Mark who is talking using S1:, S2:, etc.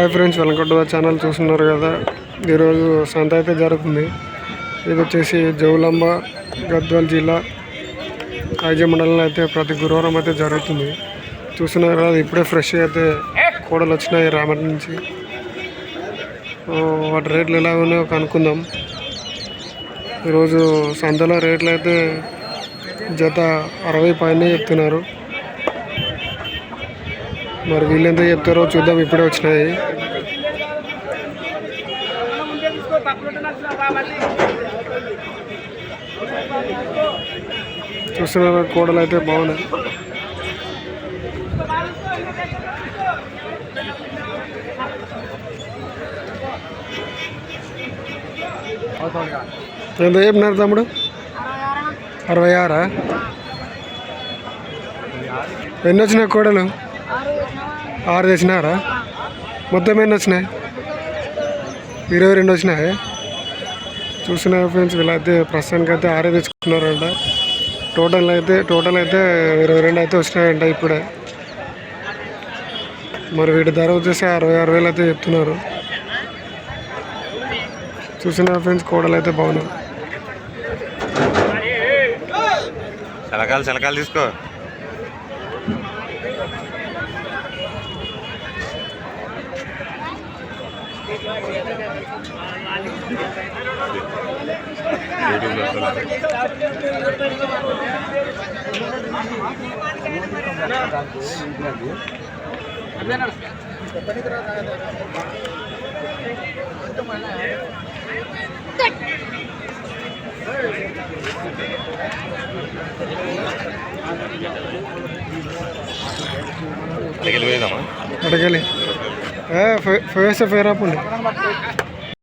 S1: Hi friends, welcome to the channel. చూస్తున్నారు కదా, ఈరోజు సంత అయితే జరుగుతుంది. ఇది వచ్చేసి జౌలాంబ గద్వాల్ జిల్లా ఐజ మండలంలో అయితే ప్రతి గురువారం అయితే జరుగుతుంది. చూస్తున్నారు కదా, ఇప్పుడే ఫ్రెష్గా అయితే కోడలు వచ్చినాయి రామటి నుంచి. వాటి రేట్లు ఎలా ఉన్నాయో కనుక్కుందాం. ఈరోజు సంతలో రేట్లు అయితే జత 60 పైన చెప్తున్నారు. మరి వీళ్ళు ఎంత చెప్తారో చూద్దాం. ఇప్పుడే వచ్చినాయి. చూస్తున్నారు, కోడలు అయితే బాగున్నాయి. ఎంత చెప్పినారు తమ్ముడు? 66. ఎన్ని వచ్చినాయి కోడలు? 6 తెచ్చినారా? మొత్తం ఎన్ని వచ్చినాయి? 22 వచ్చినాయి. చూస్తున్నారు ఫ్రెండ్స్, వీళ్ళైతే ప్రస్తుతానికి అయితే 6 తెచ్చుకున్నారంట. టోటల్ అయితే 22 అయితే వచ్చినాయంట ఇప్పుడే. మరి వీటి ధర వచ్చేసి 66,000 అయితే చెప్తున్నారు. చూస్తున్నారు ఫ్రెండ్స్, కోడలు అయితే బాగున్నారు.
S2: శలకాలు తీసుకో.
S1: అడగలి ఫేస్ ఫేర్ అప్ ఉండే